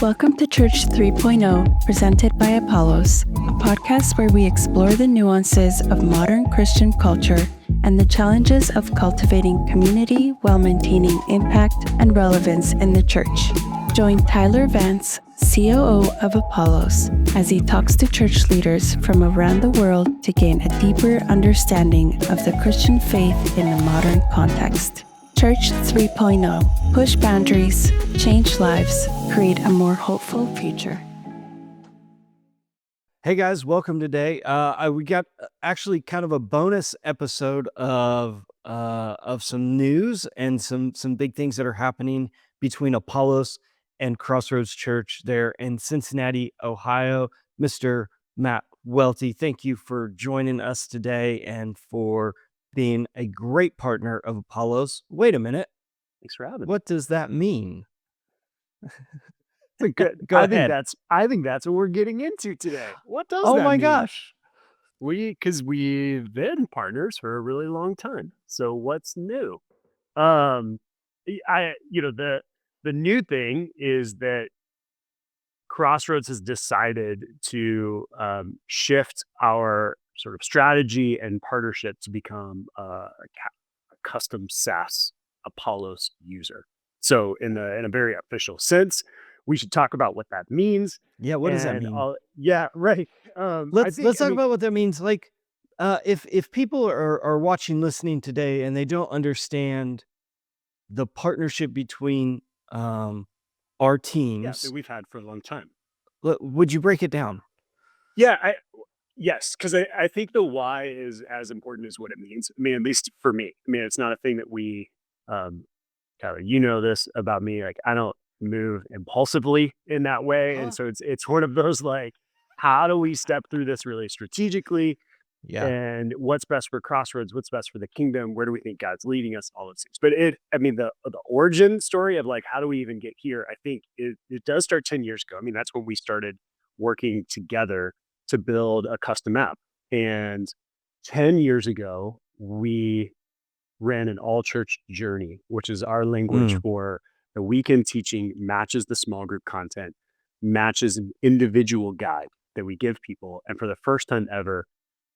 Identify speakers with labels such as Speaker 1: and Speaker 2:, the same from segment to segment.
Speaker 1: Welcome to Church 3.0, presented by Apollos, a podcast where we explore the nuances of modern Christian culture and the challenges of cultivating community while maintaining impact and relevance in the church. Join Tyler Vance, COO of Apollos, as he talks to church leaders from around the world to gain a deeper understanding of the Christian faith in the modern context. Church 3.0. Push boundaries, change lives, create a more hopeful future.
Speaker 2: Hey guys, welcome today. We got actually kind of a bonus episode of some news and some big things that are happening between Apollos and Crossroads Church there in Cincinnati, Ohio. Mr. Matt Welty, thank you for joining us today and for being a great partner of Apollos. Wait a minute.
Speaker 3: Thanks for having me.
Speaker 2: What does that mean?
Speaker 3: Good.
Speaker 2: Go
Speaker 3: I
Speaker 2: ahead.
Speaker 3: think that's what we're getting into today. What does
Speaker 2: Oh
Speaker 3: that
Speaker 2: my
Speaker 3: mean?
Speaker 2: gosh.
Speaker 3: Because we've been partners for a really long time. So what's new? The new thing is that Crossroads has decided to shift our sort of strategy and partnership to become a custom SaaS Apollos user. So in a very official sense, we should talk about what that means.
Speaker 2: Yeah, what does that mean?
Speaker 3: Yeah, right.
Speaker 2: Let's talk about what that means. Like, if people are watching, listening today, and they don't understand the partnership between our teams,
Speaker 3: that we've had for a long time.
Speaker 2: Would you break it down?
Speaker 3: Yes, because I think the why is as important as what it means. I mean, at least for me. I mean, it's not a thing that we, Tyler, you know this about me. Like, I don't move impulsively in that way, and so it's one of those like, how do we step through this really strategically?
Speaker 2: Yeah.
Speaker 3: And what's best for Crossroads? What's best for the kingdom? Where do we think God's leading us? All those things. But the origin story of like, how do we even get here? I think it does start 10 years ago. I mean, that's when we started working together to build a custom app. And 10 years ago, we ran an all church journey, which is our language for the weekend teaching matches the small group content, matches an individual guide that we give people. And for the first time ever,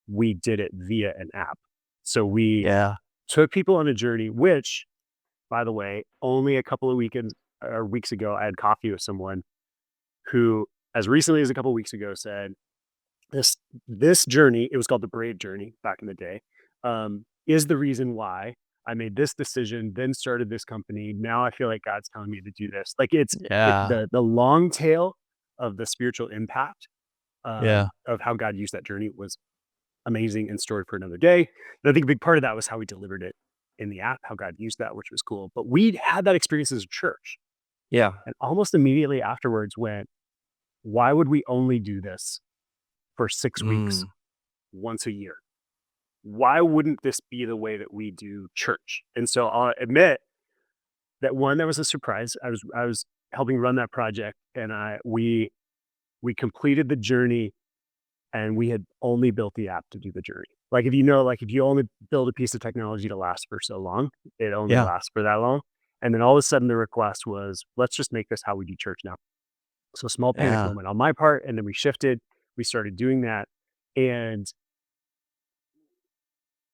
Speaker 3: we did it via an app. So we took people on a journey, which, by the way, only a couple of weeks ago, I had coffee with someone who, as recently as a couple of weeks ago, said, this journey, it was called the Brave Journey back in the day, is the reason why I made this decision, then started this company. Now I feel like God's telling me to do this. Like the long tail of the spiritual impact of how God used that journey was amazing and story for another day. And I think a big part of that was how we delivered it in the app, how God used that, which was cool. But we had that experience as a church.
Speaker 2: Yeah.
Speaker 3: And almost immediately afterwards went, why would we only do this for 6 weeks once a year? Why wouldn't this be the way that we do church? And so I'll admit that that was a surprise. I was helping run that project, and we completed the journey, and we had only built the app to do the journey. Like if you only build a piece of technology to last for so long, it only lasts for that long. And then all of a sudden the request was, let's just make this how we do church now. So small panic moment on my part, and then we shifted. We started doing that and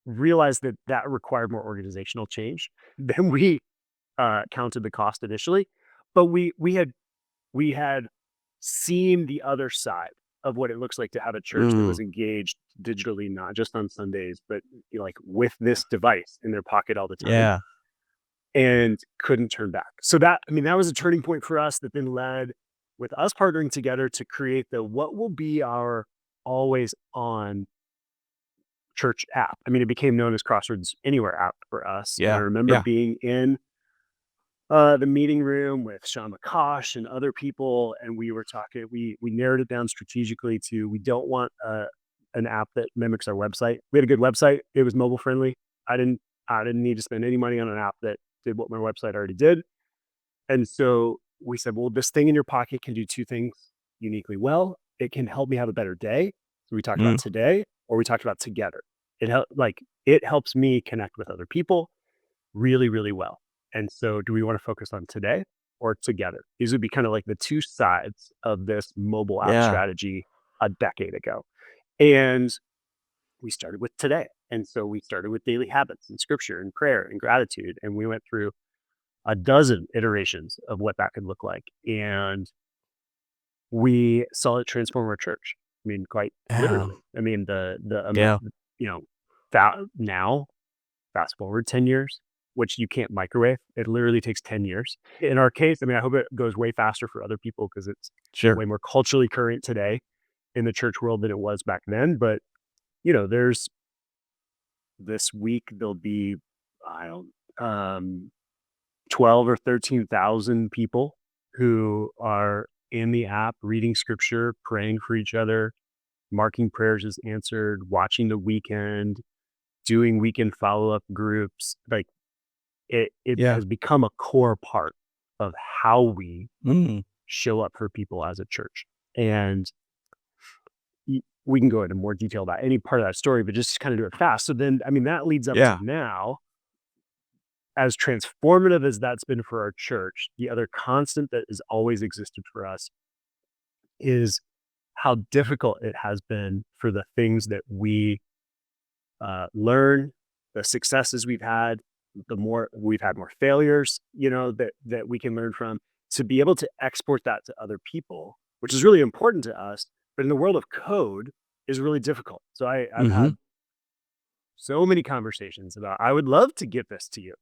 Speaker 3: realized that required more organizational change than we counted the cost initially. But we had seen the other side of what it looks like to have a church that was engaged digitally, not just on Sundays, but like with this device in their pocket all the time.
Speaker 2: Yeah.
Speaker 3: And couldn't turn back. So that was a turning point for us that then led with us partnering together to create what will be our always on church app. I mean, it became known as Crossroads Anywhere app for us.
Speaker 2: Yeah.
Speaker 3: And I remember being in the meeting room with Sean McCosh and other people, and we were talking, we narrowed it down strategically to, we don't want an app that mimics our website. We had a good website. It was mobile friendly. I didn't need to spend any money on an app that did what my website already did. And so we said, well, this thing in your pocket can do two things uniquely well. It can help me have a better day. So we talked about today, or we talked about together. It helps me connect with other people really, really well. And so do we want to focus on today, or together. These would be kind of like the two sides of this mobile app
Speaker 2: Yeah.
Speaker 3: strategy a decade ago. And we started with today. And so we started with daily habits and scripture and prayer and gratitude. And we went through a dozen iterations of what that could look like. And we saw it transform our church. I mean, quite
Speaker 2: Yeah.
Speaker 3: literally. I mean,
Speaker 2: Yeah.
Speaker 3: you know, now, fast forward 10 years, which you can't microwave. It literally takes 10 years. In our case, I mean, I hope it goes way faster for other people because it's
Speaker 2: Sure.
Speaker 3: way more culturally current today in the church world than it was back then. But, there's this week, there'll be, I don't, 12 or 13,000 people who are in the app reading scripture, praying for each other, marking prayers as answered, watching the weekend, doing weekend follow-up groups. Like it
Speaker 2: Yeah.
Speaker 3: has become a core part of how we
Speaker 2: Mm.
Speaker 3: show up for people as a church. And we can go into more detail about any part of that story, but just kind of do it fast. So then, I mean, that leads up
Speaker 2: Yeah.
Speaker 3: to now, as transformative as that's been for our church, the other constant that has always existed for us is how difficult it has been for the things that we learn, the successes we've had, the more we've had more failures, that we can learn from, to be able to export that to other people, which is really important to us. But in the world of code is really difficult. So I've
Speaker 2: Mhm.
Speaker 3: had so many conversations about, I would love to give this to you.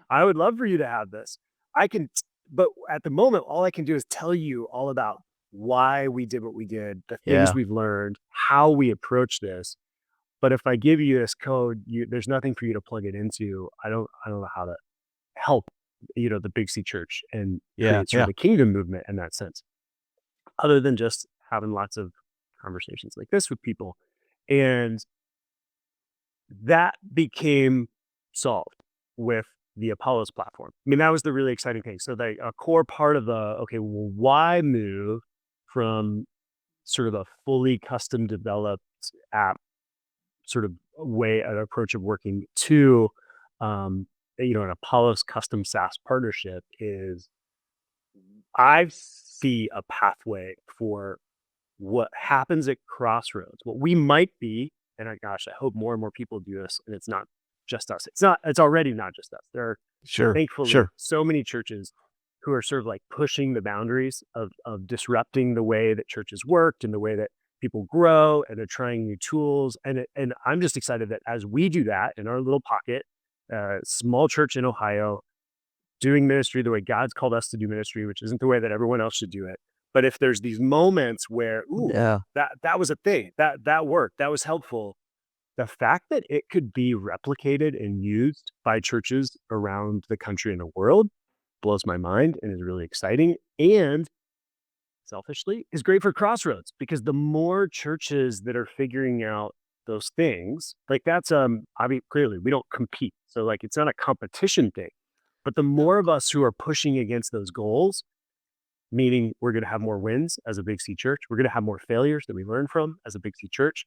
Speaker 3: I would love for you to have this. But at the moment, all I can do is tell you all about why we did what we did, the things
Speaker 2: Yeah.
Speaker 3: we've learned, how we approach this. But if I give you this code, there's nothing for you to plug it into. I don't know how to help, the Big C Church and
Speaker 2: Yeah.
Speaker 3: create sort of a kingdom movement in that sense, other than just having lots of conversations like this with people. And that became solved with the Apollos platform. I mean, that was the really exciting thing. So a core part of why move from sort of a fully custom developed app sort of way, an approach of working to, an Apollos Custom SaaS partnership is, I see a pathway for what happens at Crossroads, what we might be. And I hope more and more people do this, and it's not just us. It's already not just us. There are
Speaker 2: Sure.
Speaker 3: thankfully
Speaker 2: Sure.
Speaker 3: so many churches who are sort of like pushing the boundaries of disrupting the way that churches worked and the way that people grow, and they're trying new tools. And I'm just excited that as we do that in our little pocket, small church in Ohio, doing ministry the way God's called us to do ministry, which isn't the way that everyone else should do it. But if there's these moments where,
Speaker 2: Yeah.
Speaker 3: that was a thing, that worked, that was helpful, the fact that it could be replicated and used by churches around the country and the world blows my mind and is really exciting. And selfishly is great for Crossroads, because the more churches that are figuring out those things, like that's, I mean, clearly we don't compete. So like, it's not a competition thing, but the more of us who are pushing against those goals, meaning we're going to have more wins as a Big C church, we're going to have more failures that we learn from as a Big C church,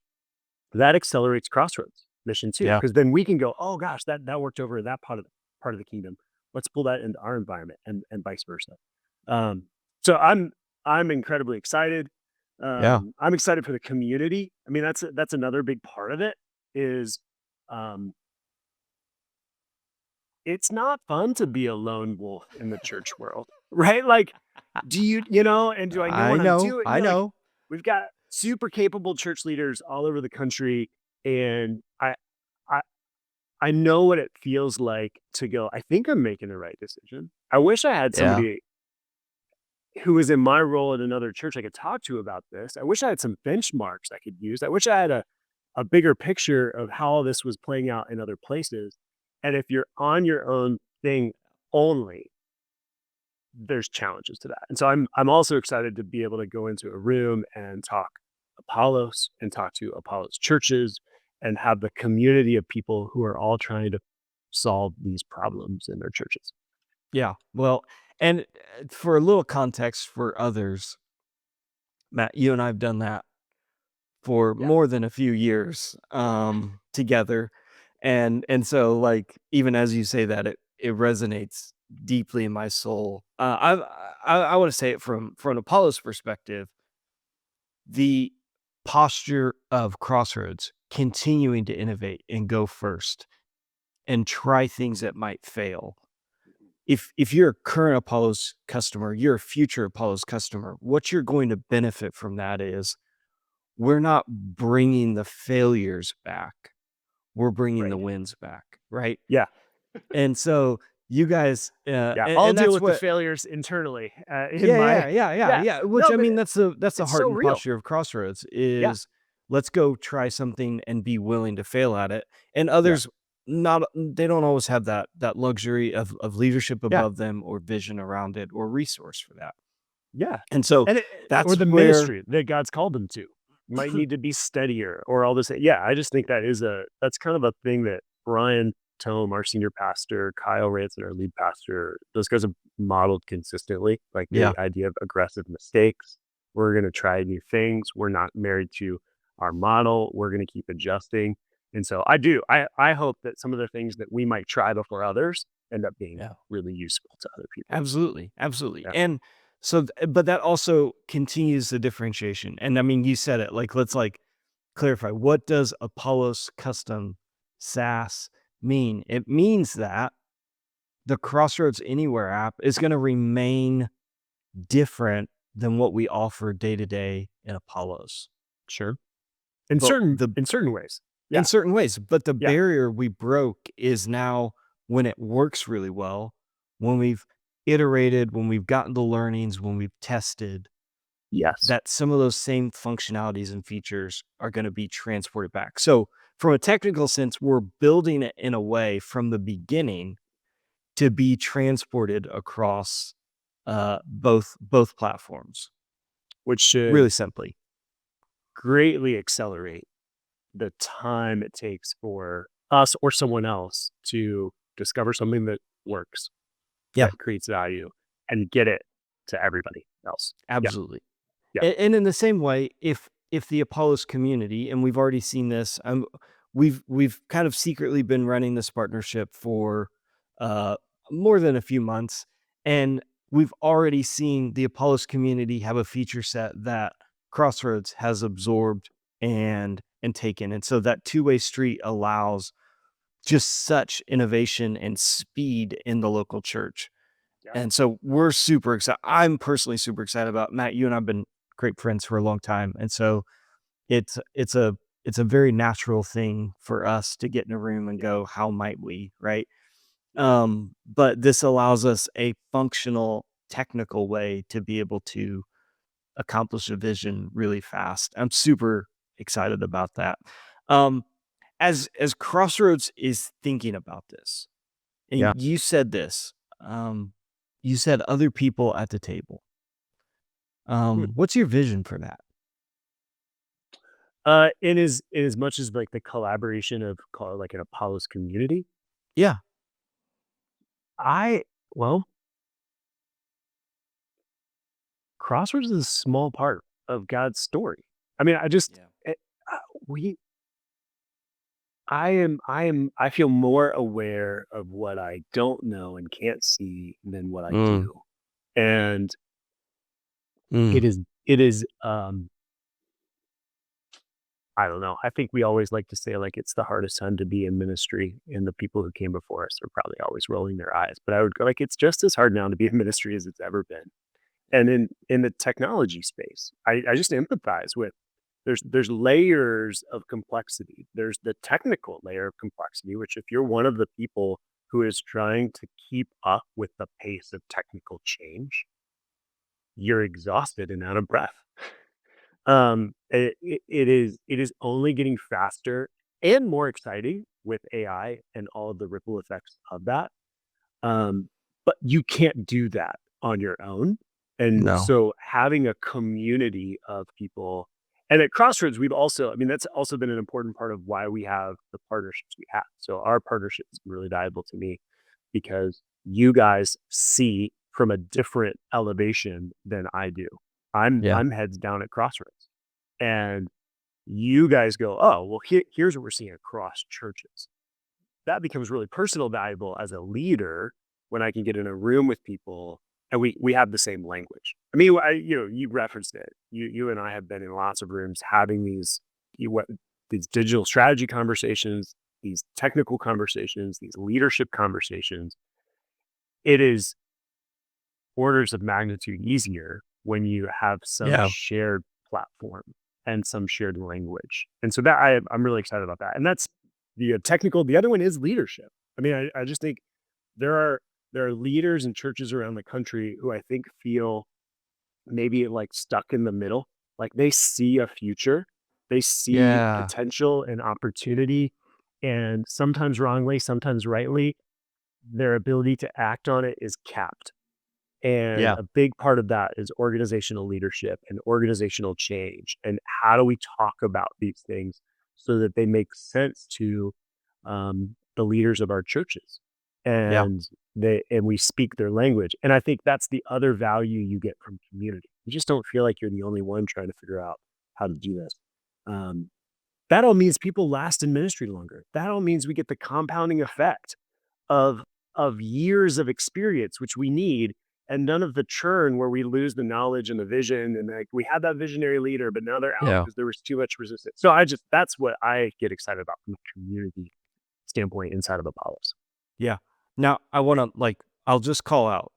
Speaker 3: that accelerates Crossroads mission too.
Speaker 2: Yeah.
Speaker 3: Because then we can go, oh gosh, that worked over in that part of the kingdom. Let's pull that into our environment, and vice versa. So I'm incredibly excited.
Speaker 2: Yeah.
Speaker 3: I'm excited for the community. I mean, that's another big part of it is, it's not fun to be a lone wolf in the church world, right? Like, do you know, and do I know what I'm doing?
Speaker 2: I know.
Speaker 3: Like, we've got super capable church leaders all over the country, and I know what it feels like to go, I think I'm making the right decision. I wish I had somebody who was in my role at another church I could talk to about this. I wish I had some benchmarks I could use. I wish I had a bigger picture of how all this was playing out in other places. And if you're on your own thing only, there's challenges to that. And so I'm also excited to be able to go into a room and talk Apollos and talk to Apollos churches and have the community of people who are all trying to solve these problems in their churches.
Speaker 2: Yeah. Well, and for a little context for others, Matt, you and I have done that for more than a few years together. And so, like, even as you say that, it resonates deeply in my soul. I want to say it from an Apollos perspective. The posture of Crossroads continuing to innovate and go first and try things that might fail. If you're a current Apollos customer, you're a future Apollos customer, what you're going to benefit from that is we're not bringing the failures back. We're bringing the
Speaker 3: Right.
Speaker 2: wins back, right?
Speaker 3: Yeah.
Speaker 2: And so you guys,
Speaker 3: Yeah.
Speaker 2: and
Speaker 3: I'll deal
Speaker 2: that's
Speaker 3: with the
Speaker 2: what,
Speaker 3: failures internally in
Speaker 2: yeah,
Speaker 3: my,
Speaker 2: yeah, yeah, yeah,
Speaker 3: yeah.
Speaker 2: yeah. Which
Speaker 3: No,
Speaker 2: I
Speaker 3: but
Speaker 2: mean, that's the
Speaker 3: it's
Speaker 2: heart
Speaker 3: so
Speaker 2: and
Speaker 3: real.
Speaker 2: posture of Crossroads
Speaker 3: Yeah.
Speaker 2: is let's go try something and be willing to fail at it. And
Speaker 3: Yeah.
Speaker 2: others they don't always have that leisury of leadership
Speaker 3: Yeah.
Speaker 2: above them or vision around it or resource for that.
Speaker 3: Yeah.
Speaker 2: And so
Speaker 3: And or
Speaker 2: that's
Speaker 3: the
Speaker 2: where
Speaker 3: ministry that God's called them to might need to be steadier or all this. Yeah. I just think that's kind of a thing that Brian Tome, our senior pastor, Kyle Ranson, our lead pastor, those guys have modeled consistently, like
Speaker 2: yeah,
Speaker 3: the idea of aggressive mistakes. We're going to try new things. We're not married to our model. We're going to keep adjusting. And so I hope that some of the things that we might try before others end up being
Speaker 2: yeah.
Speaker 3: really useful to other people.
Speaker 2: Absolutely, absolutely.
Speaker 3: Yeah.
Speaker 2: And so, but that also continues the differentiation. And I mean, you said it. Like, let's clarify. What does Apollos Custom SaaS mean? It means that the Crossroads Anywhere app is going to remain different than what we offer day to day in Apollos.
Speaker 3: Sure. In
Speaker 2: But
Speaker 3: certain ways. Yeah.
Speaker 2: in certain ways. But the
Speaker 3: Yeah.
Speaker 2: barrier we broke is now when it works really well, when we've iterated, when we've gotten the learnings, when we've tested,
Speaker 3: Yes.
Speaker 2: that some of those same functionalities and features are going to be transported back. So from a technical sense, we're building it in a way from the beginning to be transported across both platforms.
Speaker 3: Which should
Speaker 2: Really simply.
Speaker 3: greatly accelerate the time it takes for us or someone else to discover something that works,
Speaker 2: Yeah.
Speaker 3: that creates value, and get it to everybody else.
Speaker 2: Absolutely.
Speaker 3: Yeah.
Speaker 2: And in the same way, if the Apollos community, and we've already seen this, we've kind of secretly been running this partnership for more than a few months, and we've already seen the Apollos community have a feature set that Crossroads has absorbed and taken. And so that two-way street allows just such innovation and speed in the local church.
Speaker 3: Yeah.
Speaker 2: And so we're super excited. I'm personally super excited about Matt. You and I've been great friends for a long time. And so it's a very natural thing for us to get in a room and go, how might we, right? But this allows us a functional, technical way to be able to accomplish a vision really fast. I'm super excited about that. As Crossroads is thinking about this, and
Speaker 3: Yeah.
Speaker 2: you said this, you said other people at the table. What's your vision for that?
Speaker 3: In as much as like the collaboration of call it like an Apollos community.
Speaker 2: Yeah.
Speaker 3: Crossroads is a small part of God's story. I mean, we I feel more aware of what I don't know and can't see than what I do. And it is I don't know. I think we always like to say like it's the hardest time to be in ministry, and the people who came before us are probably always rolling their eyes. But I would go like it's just as hard now to be in ministry as it's ever been. And in the technology space, I just empathize with there's layers of complexity. There's the technical layer of complexity, which if you're one of the people who is trying to keep up with the pace of technical change, you're exhausted and out of breath. It is only getting faster and more exciting with AI and all of the ripple effects of that. But you can't do that on your own. And
Speaker 2: No.
Speaker 3: so having a community of people, and at Crossroads, that's also been an important part of why we have the partnerships we have. So our partnership is really valuable to me because you guys see from a different elevation than I do. I'm heads down at Crossroads, and you guys go, oh, well, here's what we're seeing across churches. That becomes really personal valuable as a leader when I can get in a room with people and we have the same language. I mean, you referenced it. You and I have been in lots of rooms having these digital strategy conversations, these technical conversations, these leadership conversations. It is orders of magnitude easier when you have some
Speaker 2: Yeah.
Speaker 3: shared platform and some shared language. And so I'm really excited about that. And that's the technical. The other one is leadership. I mean, I just think there are leaders and churches around the country who I think feel maybe like stuck in the middle. Like they see a future, they see
Speaker 2: Yeah.
Speaker 3: potential and opportunity, and sometimes wrongly, sometimes rightly, their ability to act on it is capped. And
Speaker 2: Yeah.
Speaker 3: a big part of that is organizational leadership and organizational change. And how do we talk about these things so that they make sense to the leaders of our churches,
Speaker 2: Yeah.
Speaker 3: and we speak their language. And I think that's the other value you get from community. You just don't feel like you're the only one trying to figure out how to do this. Um, that all means people last in ministry longer. That all means we get the compounding effect of years of experience, which we need, and none of the churn where we lose the knowledge and the vision. And like we had that visionary leader, but now they're out
Speaker 2: Yeah.
Speaker 3: because there was too much resistance. So that's what I get excited about from a community standpoint inside of Apollos.
Speaker 2: Yeah. Now I want to I'll just call out.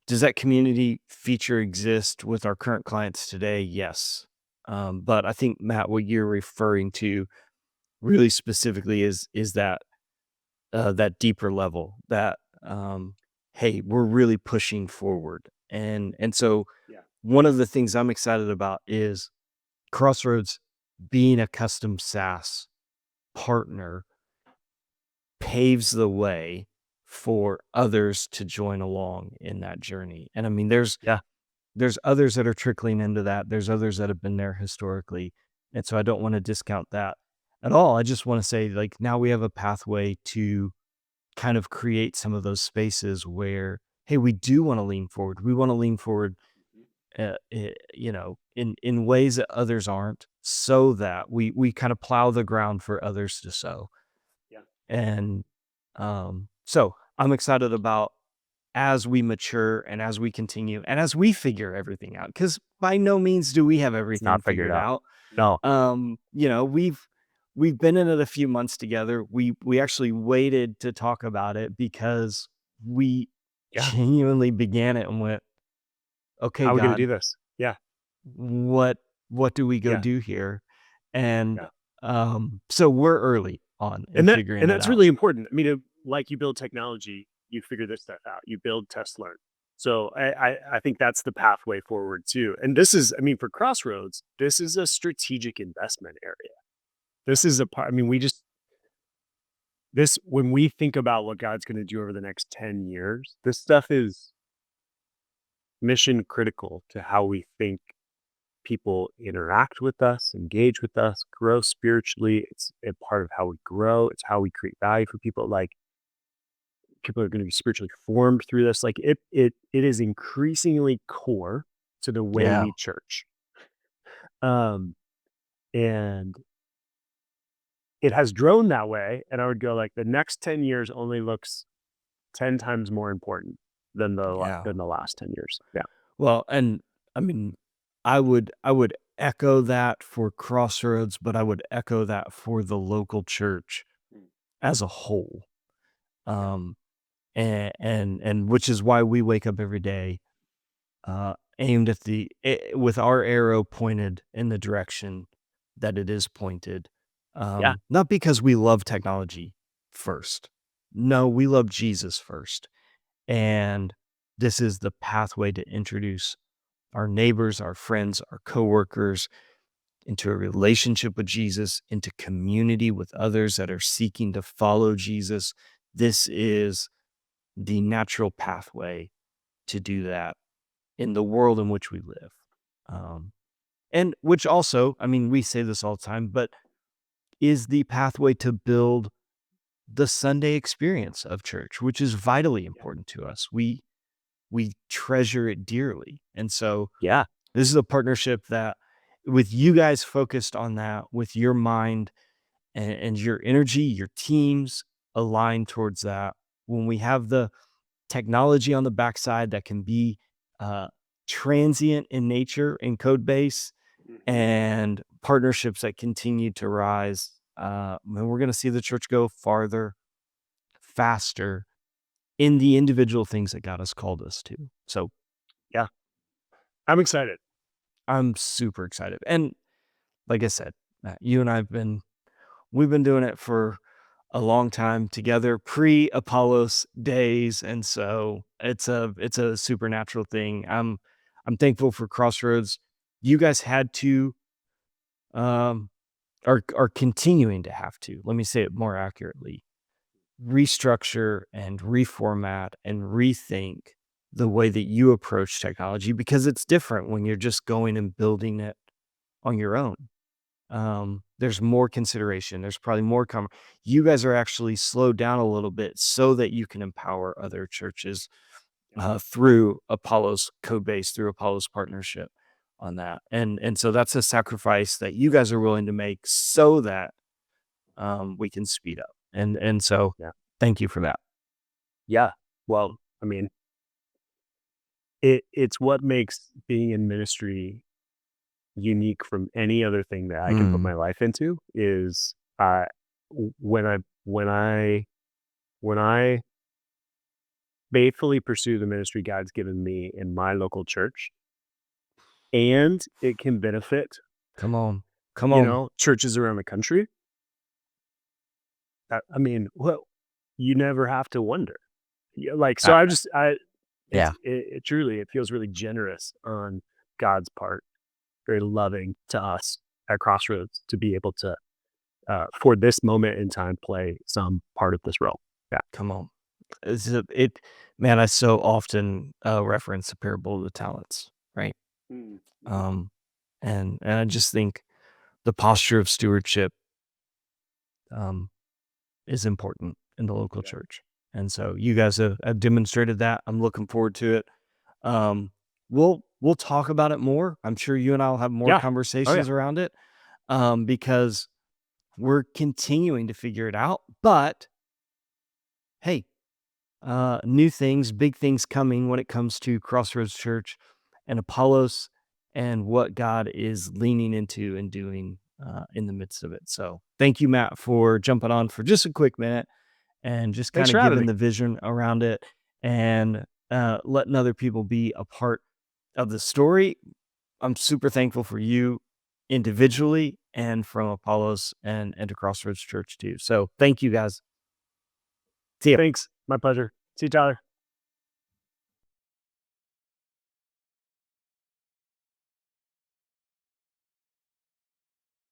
Speaker 2: Does that community feature exist with our current clients today? Yes. But I think, Matt, what you're referring to really specifically is that that deeper level that, hey, we're really pushing forward. And so
Speaker 3: Yeah.
Speaker 2: one of the things I'm excited about is Crossroads being a custom SaaS partner paves the way for others to join along in that journey. And I mean, there's others that are trickling into that. There's others that have been there historically. And so I don't want to discount that at all. I just want to say, like, now we have a pathway to kind of create some of those spaces where, hey, we do want to lean forward. We want to lean forward, in ways that others aren't, so that we kind of plow the ground for others to sow.
Speaker 3: Yeah.
Speaker 2: And so I'm excited about as we mature and as we continue and as we figure everything out, because by no means do we have everything
Speaker 3: not figured
Speaker 2: figured out.
Speaker 3: No.
Speaker 2: We've been in it a few months together. We actually waited to talk about it because we
Speaker 3: Yeah.
Speaker 2: genuinely began it and went, okay,
Speaker 3: How are we going
Speaker 2: God,
Speaker 3: to do this? Yeah.
Speaker 2: what do we go
Speaker 3: Yeah.
Speaker 2: do here? And
Speaker 3: Yeah.
Speaker 2: so we're early on in figuring
Speaker 3: And
Speaker 2: it
Speaker 3: that's
Speaker 2: out.
Speaker 3: really important. I mean, like you build technology, you figure this stuff out. You build, test, learn. So I think that's the pathway forward too. And this is, I mean, for Crossroads, this is a strategic investment area. This is a part. I mean, when we think about what God's going to do over the next 10 years, this stuff is mission critical to how we think people interact with us, engage with us, grow spiritually. It's a part of how we grow. It's how we create value for people. Like, people are going to be spiritually formed through this. Like it is increasingly core to the way
Speaker 2: Yeah.
Speaker 3: we church. And it has grown that way. And I would go like the next 10 years only looks 10 times more important than the last 10 years. Yeah.
Speaker 2: Well, and I mean, I would echo that for Crossroads, but I would echo that for the local church as a whole. And which is why we wake up every day aimed at with our arrow pointed in the direction that it is pointed. Not because we love technology first. No, we love Jesus first. And this is the pathway to introduce our neighbors, our friends, our coworkers into a relationship with Jesus, into community with others that are seeking to follow Jesus. This is the natural pathway to do that in the world in which we live. And which also, I mean, we say this all the time, but is the pathway to build the Sunday experience of church, which is vitally important to us. We treasure it dearly. And so this is a partnership that, with you guys focused on that, with your mind and your energy, your teams aligned towards that, when we have the technology on the backside that can be transient in nature and code base, and partnerships that continue to rise. And we're going to see the church go farther, faster in the individual things that God has called us to. So
Speaker 3: I'm excited.
Speaker 2: I'm super excited. And like I said, Matt, you and we've been doing it for a long time together, pre-Apollos days, and so it's a supernatural thing. I'm thankful for Crossroads. You guys had to are continuing to have to, let me say it more accurately, restructure and reformat and rethink the way that you approach technology, because it's different when you're just going and building it on your own. There's more consideration. There's probably more you guys are actually slowed down a little bit so that you can empower other churches through Apollos code base, through Apollos partnership on that. And so that's a sacrifice that you guys are willing to make so that we can speed up. And so thank you for that.
Speaker 3: Yeah. Well, I mean, it's what makes being in ministry unique from any other thing that I can put my life into is when I faithfully pursue the ministry God's given me in my local church, and it can benefit
Speaker 2: Come on.
Speaker 3: churches around the country. I mean, well, you never have to wonder. It truly, it feels really generous on God's part, very loving to us at Crossroads to be able to, for this moment in time, play some part of this role. Yeah.
Speaker 2: Come on. Man, I so often reference the parable of the talents, right? And I just think the posture of stewardship is important in the local church. And so you guys have demonstrated that. I'm looking forward to it. We'll talk about it more. I'm sure you and I will have more conversations around it because we're continuing to figure it out. But hey, new things, big things coming when it comes to Crossroads Church and Apollos and what God is leaning into and doing in the midst of it. So thank you, Matt, for jumping on for just a quick minute and just kind of giving the vision around it and letting other people be a part of the story. I'm super thankful for you individually and from Apollos and to Crossroads Church too. So thank you guys. See ya.
Speaker 3: Thanks. My pleasure. See you, Tyler.